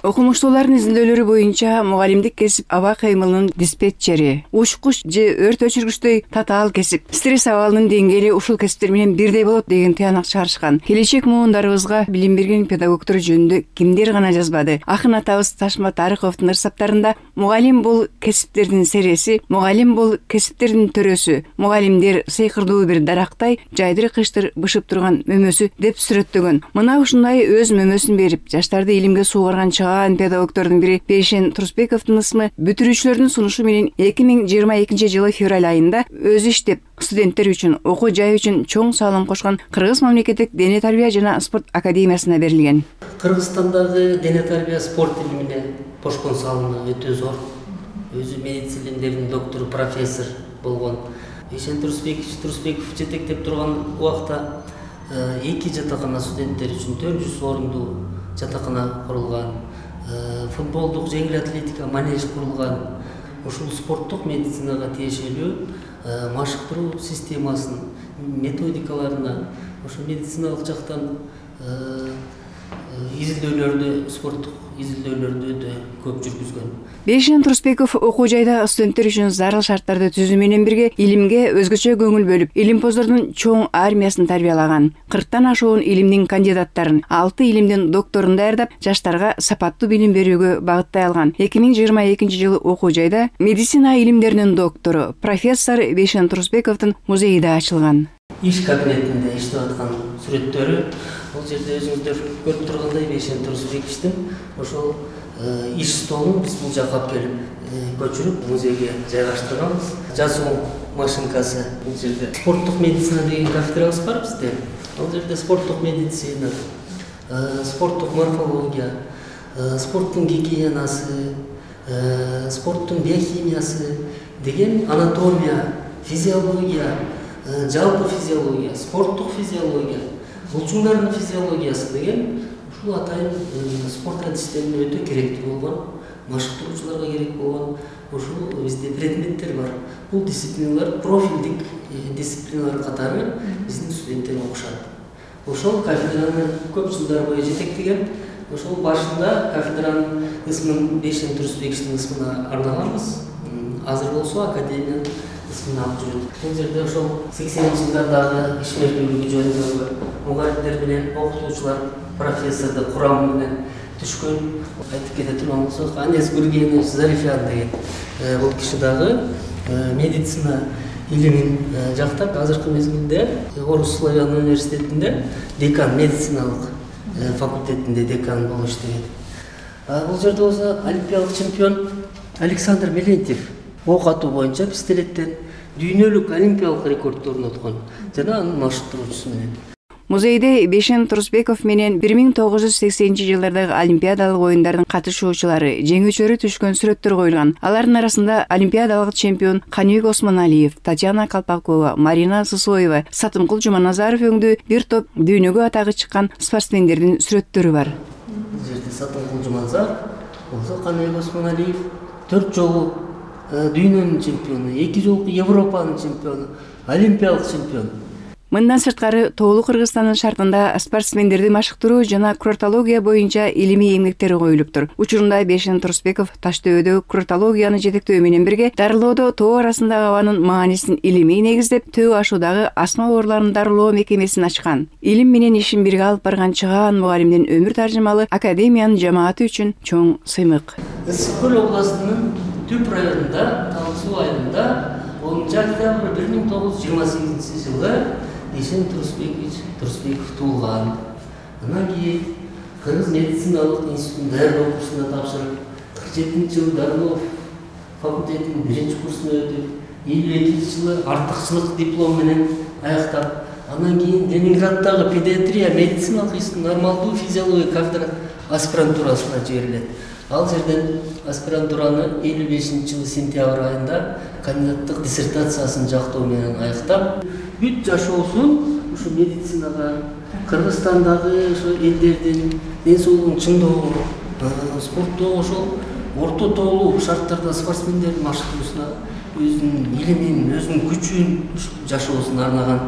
Окумуштуулардын изилдөөлөрү боюнча мугалимдик кесип аба кыймылынын диспетчери, учкуч же өрт өчүргүчтөй татаал кесип, стресс абалынын деңгээли ушул кесиптер менен бирдей болот деген тыянак чыгарышкан. Келечек муундарыбызга билим берген педагогдор жөнүндө кимдер гана жазбады. Акын атабыз Ташма Тарыховдун ырсаптарында мугалим бул кесиптердин сереси, мугалим бул кесиптердин төрөсү, мугалимдер сыйкырдуу бир дарактай жайдыр-кыштыр бышып турган мөмөсү деп сүрөттөгөн. Мына ушундай өз мөмөсүн берип, жаштарды илимге суугарган педагогдордун бири Бейшен Турсбековдун ысмы бүтүрүүчүлөрдүн сунушу менен 2022 жылы февраль айында өзү иштеп, студенттер үчүн, окуу жай үчүн чоң салым кошкон Кыргыз мамлекеттик дене тарбия жана спорт академиясына берилген. Кыргызстандагы дене тарбия спорт илимине кошкон салымы өтө зор. Өзү медицина илимдеринин доктору, профессор болгон Бейшен Турсбеков жетектеп турган убакта 2 жатакана студенттер үчүн 400 орундуу жатакана курулган, футболдук, жеңил атлетика манеж курулган. Ушул спорттук медицинага тиешелүү машыктыруу системасын, методикаларына, ошо медициналык жактан изилдөөлөрдү, спорттук изилдөөлөрдү өтө көп жүргүзгөн. Бейшен Турсбеков окуу жайда студенттер үчүн зарыл шарттарды түзүү менен бирге илимге өзгөчө көңүл бөлүп, илимпоздордун чоң армиясын тарбиялаган. 40тан ашуун илимдин кандидаттарын, 6 илимдин докторун даярдап, жаштарга сапаттуу билим берүүгө багыттай алган. 2022 жылы окуу жайда медицина илимдеринин доктору, профессор Бейшен Турсбековдун музейи да ачылган. Иш кабинетинде иштеп аткан сүрөттөрү, бул жерде өзүңүздөр көрүп тургандай Бейшен Турсбековдун ошол иш столун биз бул жакка алып келип көчүрүп музейге жайгаштырганбыз. Жазуу машинкасы, бул жерде спорттук медицина деген кафедрабыз бар бизде. Ал жерде спорттук медицина, спорттук морфология, спорттун гигиенасы, спорттун биохимиясы деген анатомия, физиология, жалпы физиология, спорттук физиология, булчуңдардын физиологиясы деген ушул атайын спорт адистерине өтө керектүү болгон, машыктыруучуларга керек болгон ушул бизде предметтер бар. Бул дисциплиналар профилдик дисциплиналар катары биздин студенттер окушат. Ошол кафедраны көп жылдар бою жетектеген. Ошол башында кафедранын ысмын Бейшен Турсбековдун ысмына арнаганбыз. Азыр болсо академиянын ысмын алып жүрөт. Бул жерде ошол 80-жылдардагы ишмердүүлүгү жөнүндөгү мугалимдер менен окутуучулар, профессордун курамы менен түшкөн. Айтып кете турган болсок, Анес Гургенович Зарифян деген бул киши дагы медицина илимин жактап, азыркы мезгилде Орус Славян университетинде декан, медициналык факультетинде декан болуп иштеген. Бул жерде болсо олимпиадалык чемпион Александр Мелентьев ок атуу боюнча пистолеттен дүйнөлүк олимпиялык рекордду орноткон жана анын машыктыруучусу менен. Музейде Бейшен Турсбеков менен 1980-жылдардагы олимпиадалык оюндардын катышуучулары, жеңүүчүлөрү түшкөн сүрөттөр коюлган. Алардын арасында олимпиадалык чемпион Каныбек Осмоналиев, Татьяна Калпакова, Марина Сысоева, Сатымкул Жуманазаров өңдүү бир топ дүйнөгө атагы чыккан спортсмендердин сүрөттөрү бар. Бул жерде Сатымкул Жуманазаров, болсо Каныбек Осмоналиев 4 жолу дүйнөнүн чемпиону, 2 жолку Европанын чемпиону, олимпиялык чемпион. Мындан сырткары Тоолуу Кыргызстандын шартында спортсмендерди машыктыруу жана курортология боюнча илимий эмгектери коюлуптур. Учурунда Бейшен Турсбеков Таштөбөдө курортологияны жетектөө менен бирге дарылоодо тоо арасындагы абанын маанисин илимий негиздеп, төө ашуудагы астма ооруларын дарылоо мекемесин ачкан. Илим менен ишин бирге алып барган чыгаан мугалимдин өмүр таржымалы академиянын жамааты үчүн чоң сыймык. Ысык Көл областынын Түп районунда, Талсуу айылында 10 октябрь 1928 жылы Бейшен Турсбеков туулган. Андан кийин Кыргыз медициналык институтунун даярдоо курсуна тапшырып, 47 жылы дарылоо факультетинин 1 курсуна өтүп, 52 жылы артыкчылык диплом менен аяктап, андан кийин Ленинграддагы педиатрия медициналык институтунун нормалдуу физиология кафедра аспирантурасына жиберилет. Ал жерден аспирантураны 55 жылы сентябрь айында кандидаттык диссертациясын жактоо менен аяктап, бүт жашоосун ушу медицинага, Кыргызстандагы ошо элдердин ден соолугун чыңдоого, спорттогу ошол орто тоолуу шарттарда спортсмендердин машыктыруусуна өзүнүн илимин, өзүнүн күчүн жашоосуна арнаган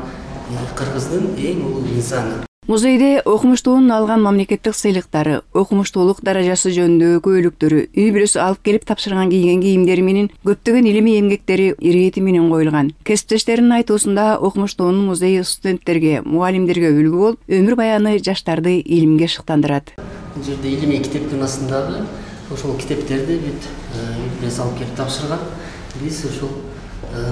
Кыргыздын эң улуу инсаны. Музейде окумуштуунун алган мамлекеттик сыйлыктары, окумуштуулук даражасы жөнүндөгү көйлөктөрү, үй бүлөсү алып келип тапшырган кийген кийимдери менен көптөгөн илимий эмгектери ирети менен коюлган. Кесиптештеринин айтуусунда окумуштуунун музейи студенттерге, мугалимдерге үлгү болуп, өмүр баяны жаштарды илимге шыктандырат. Бул жерде илимий китептин астындагы ошол китептерди бүт үй бүлөсү алып келип тапшырган. Биз ошол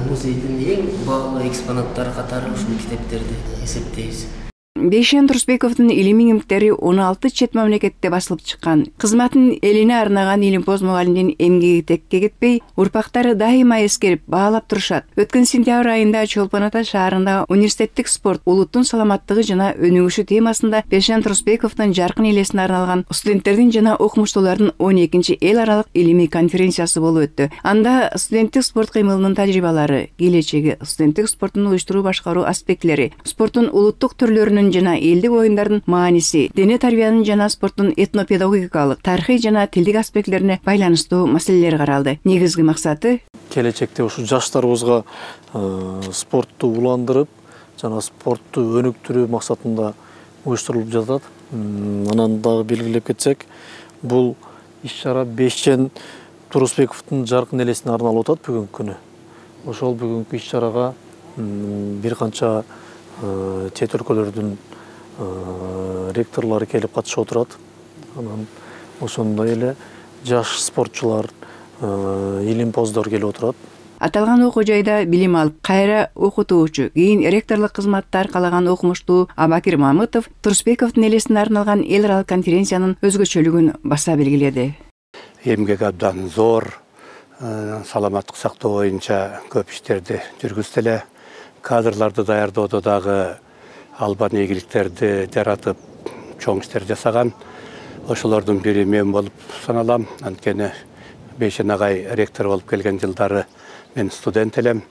музейдин эң баалуу экспонаттары катары ушул китептерди эсептейбиз. Бейшен Турсбековдун илимий эмгектери 16 чет мамлекетте басылып чыккан. Кызматын элине арнаган илимпоз мугалимдин эмгеги текке кетпей, урпактары дайыма эскерип, баалап турушат. Өткөн сентябрь айында Чолпон Ата шаарында университеттик спорт, улуттун саламаттыгы жана өнүгүшү темасында Бейшен Турсбековдун жаркын элесине арналган студенттердин жана окумуштуулардын 12-чи эл аралык илимий конференциясы болуп өттү. Анда студенттик спорт кыймылынын тажрыйбалары, келечеги, студенттик спорттун уюштуруу башкаруу аспекттери, спорттун улуттук түрлөрүнүн жана элдик оюндардын мааниси, дене тарбиянын жана спорттун этнопедагогикалык, тарыхый жана тилдик аспектлерине байланыштуу маселелер каралды. Негизги максаты келечекте ушу жаштарыбызга спортту уландырып, жана спортту өнүктүрүү максатында уюштурулуп жатат. Анан дагы белгилеп кетсек, бул иш-чара Бейшен Турсбековдун жаркын элесине арналып атат бүгүнкү күнү. Ошол бүгүнкү иш-чарага бир канча чет өлкөлөрдүн ректорлору келип катышып отурат. Анан ошондой эле жаш спортчулар, илимпоздор келип отурат. Аталган окуу жайда билим алып, кайра окутуучу, кийин ректорлук кызматты аркалаган окумуштуу Абакир Мамытов Турсбековдун элесине арналган эл аралык конференциянын өзгөчөлүгүн баса белгиледи. Эмгек абдан зор, саламаттык сактоо боюнча көп иштерди жүргүзүп эле, кадрларды даярдоодо дагы албан ийгиликтерди жаратып, чоң иштер жасаган. Ошолордун бири мен болуп саналам. Анткени Бейшен агай ректор болуп келген жылдары мен студент элем.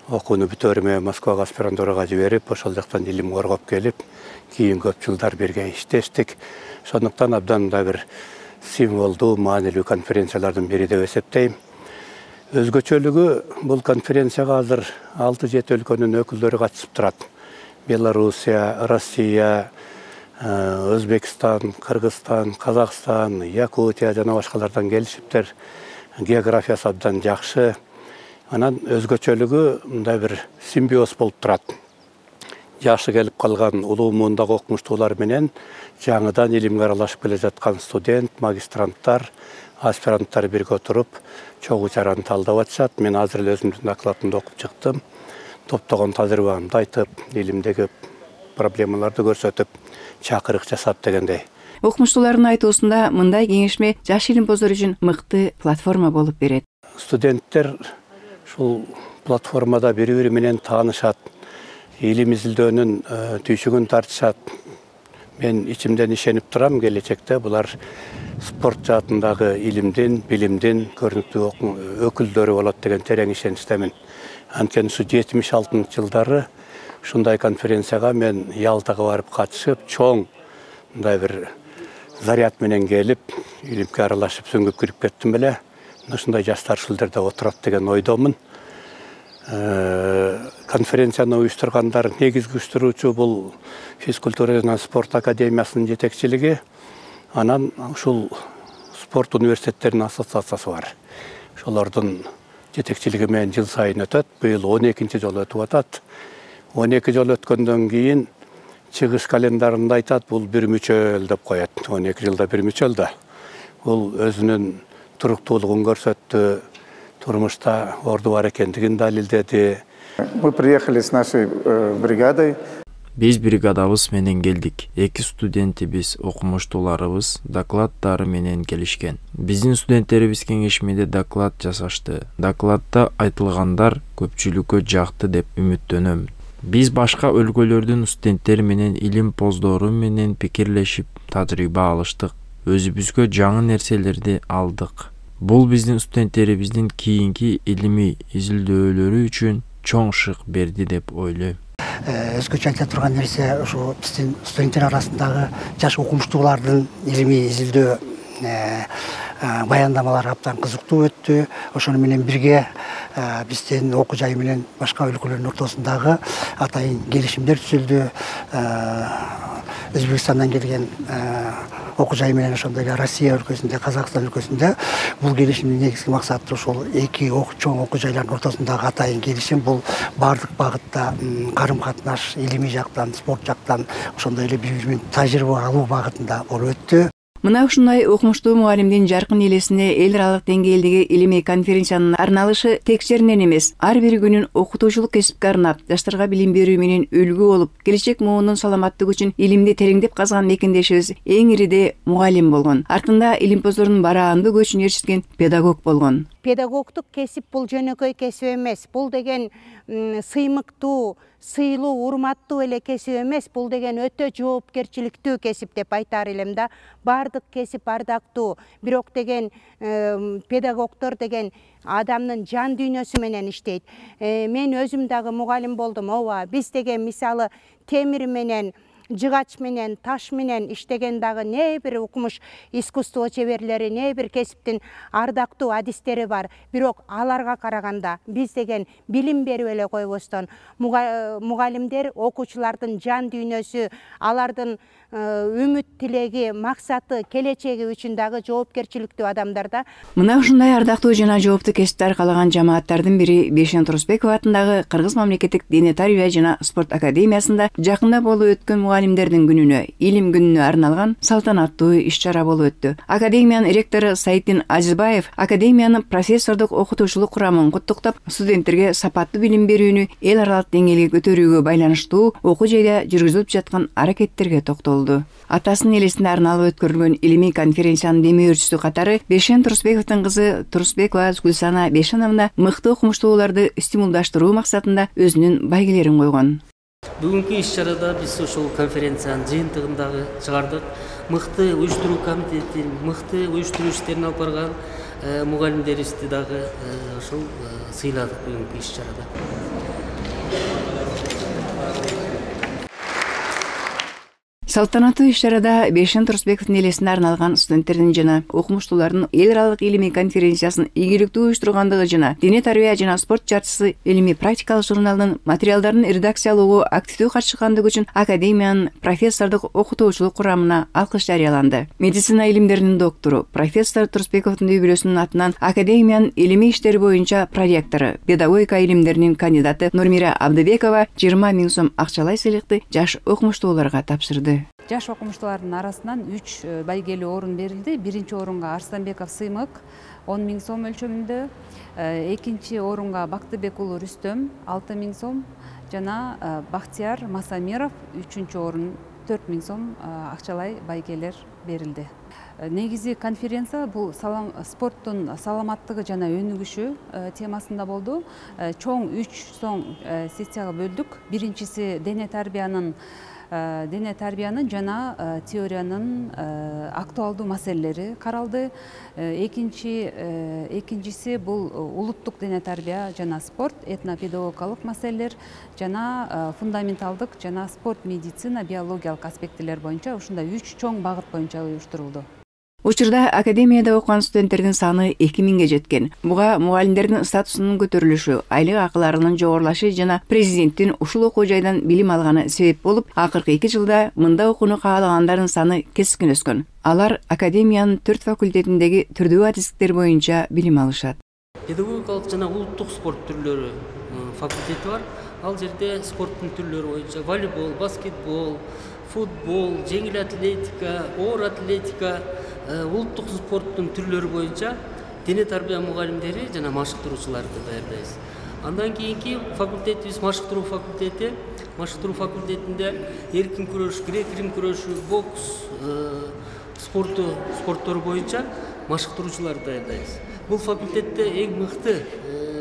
Окууну бүтөрүмө Москвага аспирантурага жиберип, ошол жактан илим коргоп келип, кийин көп жылдар бирге иштештик. Ошондуктан абдан да бир символдуу, маанилүү конференциялардын бири деп эсептейм. Өзгөчөлүгү бул конференцияга азыр 6-7 өлкөнүн өкүлдөрү катышып турат. Белоруссия, Россия, Өзбекстан, Кыргызстан, Казакстан, Якутия жана башкалардан келишиптер. Географиясы абдан жакшы. Анан өзгөчөлүгү мындай бир симбиоз болуп турат. Жашы келип калган улуу муундагы окумуштуулар менен жаңыдан илимге аралашып келе жаткан студент, магистранттар, аспиранттар бирге отуруп, чогуу чараны талдап атышат. Мен азыр эле өзүмдүн докладымды окуп чыктым. Топтогон тажрыйбамды айтып, илимдеги проблемаларды көрсөтүп, чакырык жасап дегендей. Окумуштуулардын айтуусунда мындай кеңешме жаш илимпоздор үчүн мыкты платформа болуп берет. Студенттер ушул платформада бири-бири менен таанышат, илим изилдөөнүн түйшүгүн тартышат. Мен ичимден ишенип турам, келечекте булар спорт жаатындагы илимдин, билимдин көрүнүктүү өкүлдөрү болот деген терең ишеничтемин. Анткени ушу 76-жылдары ушундай конференцияга мен Ялтага барып катышып, чоң мындай бир заряд менен келип, илимге аралашып сүңгүп кирип кеттим эле. Ушундай жаштар ушул жерде отурат деген ойдомун. Конференцияны уюштургандар негизги уюштуруучу бул физкультура жана спорт академиясынын жетекчилиги. Анан ушул спорт университеттеринин ассоциациясы бар. Ошолордун жетекчилиги менен жыл сайын өтөт. Быйыл 12-чи жолу өтүп атат. 12 жол өткөндөн кийин чыгыш календарында айтат, бул бир мүчөл деп коет. 12 жылда бир мүчөл да. Бул өзүнүн туруктуулугун көрсөттү, турмушта орду бар экендигин далилдеди. Мы приехали с нашей бригадой. Биз бригадабыз менен келдик. 2 студентибиз, окумуштууларыбыз докладдары менен келишкен. Биздин студенттерибиз кеңешмеде доклад жасашты. Докладда айтылгандар көпчүлүккө жакты деп үмүттөнөм. Биз башка өлкөлөрдүн студенттери менен илимпоздору менен пикирлешип, тажрыйба алыштык. Өзүбүзгө жаңы нерселерди алдык. Бул биздин студенттерибиздин кийинки илимий изилдөөлөрү үчүн чоң шык берди деп ойлойм. Өзгөчө айта турган нерсе ушу биздин студенттер арасындагы жаш окумуштуулардын илимий изилдөө баяндамалары абдан кызыктуу өттү. Ошону менен бирге биздин окуу жай менен башка өлкөлөрдүн ортосундагы атайын келишимдер түзүлдү. Өзбекстандан келген окуу жай менен ошондой эле Россия өлкөсүндө, Казакстан өлкөсүндө бул келишимдин негизги максаты ушул эки чоң окуу жайлардын ортосундагы атайын келишим. Бул баардык багытта карым-катнаш, илимий жактан, спорт жактан ошондой эле бири-бири менен тажрыйба алуу багытында болуп өттү. Мына ушундай окумуштуу мугалимдин жаркын элесине эл аралык деңгээлдеги илимий конференциянын арналышы тек жеринен эмес, ар бир күнүн окутуучулук кесипке арнап, жаштарга билим берүү менен үлгү болуп, келечек муунун саламаттыгы үчүн илимди тереңдеп казган мекендешибиз эң ириде мугалим болгон. Артында илимпоздордун бараанды көчүн ээрчиткен педагог болгон. Педагогдук кесип бул жөнөкөй кесип эмес. Бул деген сыймыктуу, сыйлуу, урматтуу эле кесип эмес. Бул деген өтө жоопкерчиликтүү кесип деп айтар элем да. Бардык кесип ардактуу. Бирок деген педагогдор деген адамдын жан дүйнөсү менен иштейт. Мен өзүм дагы мугалим болдум. Ооба, биз деген мисалы темир менен, жыгач менен, таш менен иштеген дагы не бир окумуш искусство чеберлери, не бир кесиптин ардактуу адистери бар. Бирок аларга караганда биз деген билим берип эле койбостон мугалимдер окуучулардын жан дүйнөсү, алардын үмүт тилеги, максаты, келечеги үчүн дагы жоопкерчиликтүү адамдар да. Мына ушундай ардактуу жана жооптуу кесипти аркалаган жамааттардын бири Бейшен Турусбекова атындагы Кыргыз мамлекеттик дене тарбия жана спорт академиясында жакында болуп өткөн мугалимдердин күнүнө, илим күнүнө арналган салтанаттуу иш-чара болуп өттү. Академиянын ректору Саиддин Азизбаев академиянын профессордук окутуучулук курамын куттуктап, студенттерге сапаттуу билим берүүнү эл аралык деңгээлге көтөрүүгө байланыштуу окуу жайда жүргүзүлүп жаткан аракеттерге токтолду. Атасынын элесине арналып өткөрүлгөн илимий конференциянын демөөрчүсү катары Бейшен Турусбековдун кызы Турусбекова Гүлсана Бейшеновна мыкты окумуштууларды стимулдаштыруу максатында өзүнүн байгелерин койгон. Бүгүнкү иш-чарада биз ошол конференциянын жыйынтыгындагы чыгардык. Мыкты уюштуруу комитетин, мыкты уюштуруу иштерин алып барган мугалимдерибизди дагы ошол сыйладык бүгүнкү иш-чарада. Салтанаттуу иш-чарада Бейшен Турусбековдун элесине арналган студенттердин жана окумуштуулардын эл аралык илимий конференциясын ийгиликтүү уюштургандыгы жана дене тарбия жана спорт жартысы илимий практикалык журналынын материалдарын редакциялоого активдүү катышкандыгы үчүн академиянын профессордук окутуучулук курамына алкыш жарыяланды. Медицина илимдеринин доктору, профессор Турусбековдун үй бүлөсүнүн атынан академиянын илимий иштери боюнча проректору, педагогика илимдеринин кандидаты Нурмира Абдыбекова 20 000 сом акчалай сыйлыкты жаш окумуштууларга тапшырды. Жаш окумуштуулардын арасынан 3 байгелүү орун берилди. Биринчи орунга Арстанбеков Сыймык 10 000 сом өлчөмүндө, экинчи орунга Бактыбек уулу Рүстөм 6 000 сом жана Бактияр Масамиров 3-чү орун 4 000 сом акчалай байгелер берилди. Негизи конференция бул спорттун саламаттыгы жана өнүгүшү темасында болду. Чоң 3 соң сессияга бөлдүк. Биринчиси дене тарбиянын жана теориянын актуалдуу маселелери каралды. Экинчиси бул улуттук дене тарбия жана спорт, этнопедагогикалык маселелер жана фундаменталдык жана спорт медицина, биологиялык аспектилер боюнча ушундай 3 чоң багыт боюнча уюштурулду. Учурда академияда окуган студенттердин саны 2000ге жеткен. Буга мугалимдердин статусунун көтөрүлүшү, айлык акыларынын жогорулашы жана президенттин ушул окуу жайдан билим алганы себеп болуп, акыркы 2 жылда мында окууну каалагандардын саны кескин өскөн. Алар академиянын 4 факультетиндеги түрдүү адистиктер боюнча билим алышат. Педагогикалык жана улуттук спорт түрлөрү факультети бар. Ал жерде спорттун түрлөрү боюнча волейбол, баскетбол, футбол, жеңил атлетика, оор атлетика, улуттук спорттун түрлөрү боюнча дене тарбия мугалимдери жана машыктыруучуларды даярдайбыз. Андан кийинки факультетибиз машыктыруу факультети. Машыктыруу факультетинде эркин күрөш, грек-рим күрөшү, бокс спорттору боюнча машыктыруучуларды даярдайбыз. Бул факультетте эң мыкты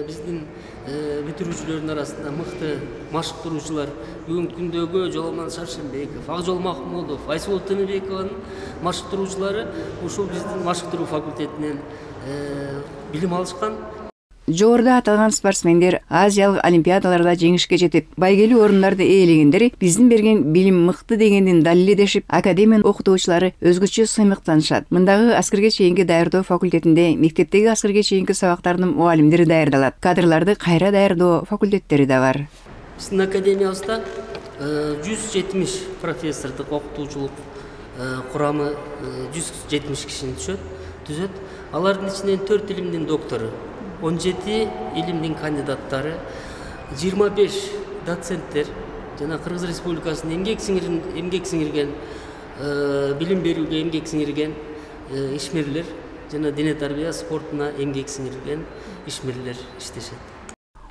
биздин бүтүрүүчүлөрдүн арасында мыкты машыктыруучулар бүгүнкү күндөгү Жоламан Шаршембеков, Акжол Махмудов, Айсулу Тыныбекованын машыктыруучулары ушул биздин машыктыруу факультетинен билим алышкан. Жогоруда аталган спортсмендер Азиялык олимпиадаларда жеңишке жетип, байгелүү орундарды ээлегендери биздин берген билим мыкты дегендин далилдешип, академиянын окутуучулары өзгөчө сыймыктанышат. Мындагы аскерге чейинки даярдоо факультетинде мектептеги аскерге чейинки сабактардын мугалимдери даярдалат. Кадрларды кайра даярдоо факультеттери да бар. Биздин академиябызда 170 профессордук окутуучулук курамы 170 кишини түзөт. Алардын ичинен 4 илимдин доктору, 17 илимдин кандидаттары, 25 доценттер жана Кыргыз Республикасынын эмгек сиңирген билим берүүгө эмгек сиңирген ишмерлер жана дене тарбия спортуна эмгек сиңирген ишмерлер иштешет.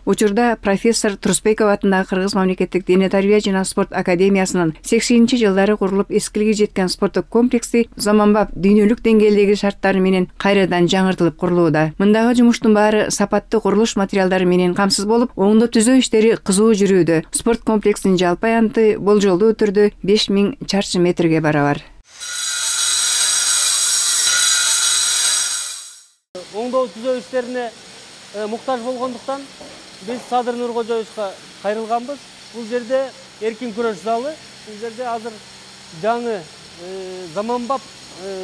Учурда профессор Турсбеков атындагы Кыргыз мамлекеттик дене тарбия жана спорт академиясынын 80-жылдары курулуп эскилиги жеткен спорттук комплекси заманбап дүйнөлүк деңгээлдеги шарттары менен кайрадан жаңыртылып курулууда. Мындагы жумуштун баары сапаттуу курулуш материалдары менен камсыз болуп, оңдоп түзөө иштери кызуу жүрүүдө. Спорт комплексинин жалпы аянты болжолдуу түрдө 5000 чарчы метрге барабар. Оңдоо түзөө иштерине муктаж болгондуктан biz Sadır Nurkojovичка кайрылганбыз. Бул жерде эркин күрөш залы, бул жерде азыр жаңы заманбап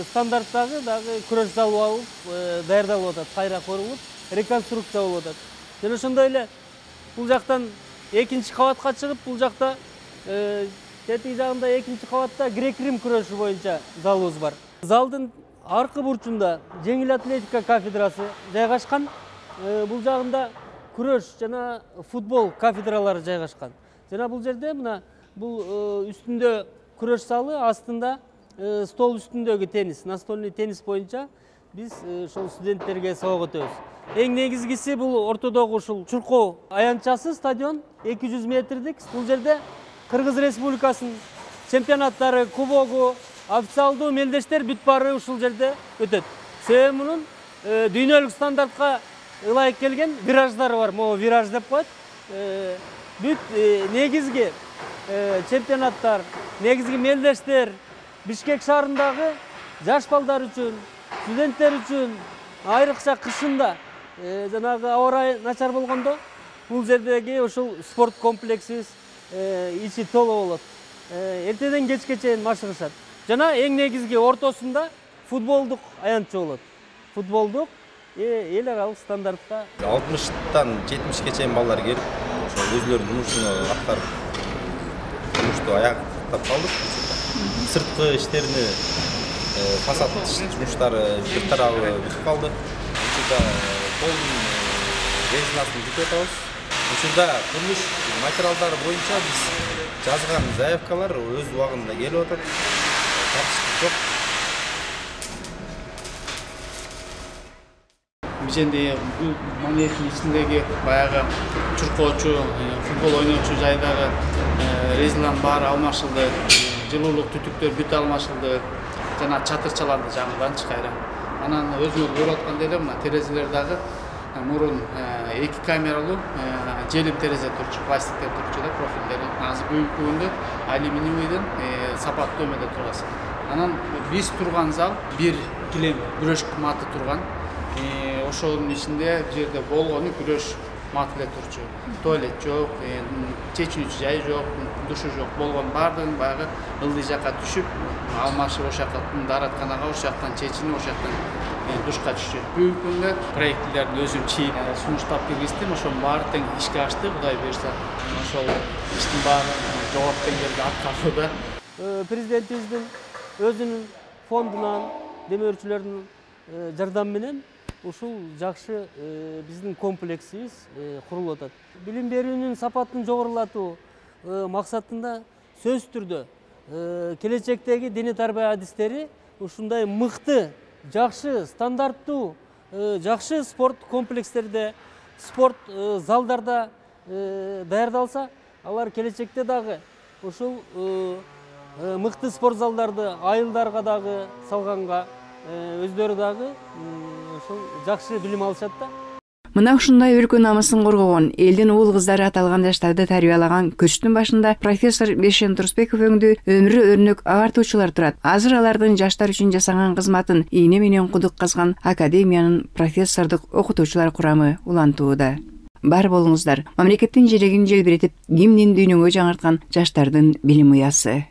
стандарттагы дагы күрөш залы алып даярдалып атат, кайра корулуп, реконструкция болуп атат. Жана ошондой эле бул жактан экинчи кабатка чыгып, бул жакта тетиги жагында экинчи кабатта грек-рим күрөшү боюнча залыбыз бар. Залдын аркы бурчунда жеңил атлетика кафедрасы жайгашкан. Бул жагында күрөш жана футбол кафедралары жайгашкан. Жана бул жерде мына бул үстүндө күрөш залы, астында стол үстүндөгү теннис, настольный теннис боюнча биз ошол студенттерге сабак өтөбүз. Эң негизгиси бул ортодогу ушул чуркоо аянтчасы стадион 200 метрдик. Бул жерде Кыргыз Республикасынын чемпионаттары, кубогу, официалдуу мелдештер бүт баары ушул жерде өтөт. Себеби мунун дүйнөлүк стандартка ылайык келген вираждары бар. Могу вираж деп коет. Бүт негизги чемпионаттар, негизги мелдештер Бишкек шаарындагы жаш балдар үчүн, студенттер үчүн айрыкча кышында жанагы аба ырайы начар болгондо бул жердеги ушул спорт комплексибиз ичи толо болот. Эртеден кечке чейин машыгышат. Жана эң негизги ортосунда футболдук аянтчы болот. Футболдук эл аралык стандартта 60-тан 70-ке чейин балдар келип, ошо өзлөрүнүн жумушун аткарып, жумушту аяктап калдык. Сырткы иштерини, фасад жумуштары бир тарабы бүтүп калды. Учурда полдун резинасын бүтүп атабыз. Учурда курулуш материалдары боюнча биз жазган заявкалар өз убагында келип атат. Тартыштык жок. Бизенде бул мамлекеттин ичиндеги баягы чуркоочу, футбол ойноочу жайдагы резинанын баары алмашылды, жылуулук түтүктөр бүт алмашылды, жана чатырчаланды жаңыдан кайра. Анан өзүңөр көрүп аткандай эле мына терезелер дагы мурун 2 камералуу желим терезе турчу, пластиктер турчу да профилдери. Азыр бүгүнкү күндө алюминиевден сапаттуу эмеде турабыз. Анан биз турган зал бир килем күрөш маты турган. Ошонун ичинде жерде болгону күрөш маты эле турчу. Туалет жок, чечүүчү жай жок, душу жок. Болгон баардыгын баягы ылдый жакка түшүп, алмашып ошол жактан дааратканага, ошол жактан чечинип, ошол жактан душка түшүп. Бүгүнкү күндө проектлерди өзүм чийип, сунуштап киргиздим. Ошонун баары тең ишке ашты, Кудай буйрса. Ошол иштин баары жогорку деңгээлде аткарылууда. Президентибиздин өзүнүн фондунан, демөөрчүлөрдүн жардамы менен ушул жакшы биздин комплексибиз курулуп атат. Билим берүүнүн сапатын жогорулатуу максатында сөзсүз түрдө келечектеги дене тарбия адистери ушундай мыкты, жакшы, стандарттуу, жакшы спорт комплекстерде, спорт залдарда даярдалса, алар келечекте дагы ушул мыкты спорт залдарды айылдарга дагы салганга өздөрү дагы ошол жакшы билим алышат да. Мына ушундай өлкө намысын коргогон, элдин уул кыздары аталган жаштарды тарбиялаган көчтүн башында профессор Бешен Турсбеков өңдүү өмүрү өрнөк агартуучулар турат. Азыр алардын жаштар үчүн жасаган кызматын ийне менен кудук казган академиянын профессордук окутуучулар курамы улантууда. Бар болуңуздар, мамлекеттин жерегин желбиретип, кимдин дүйнөгө жаңырткан жаштардын билим уясы.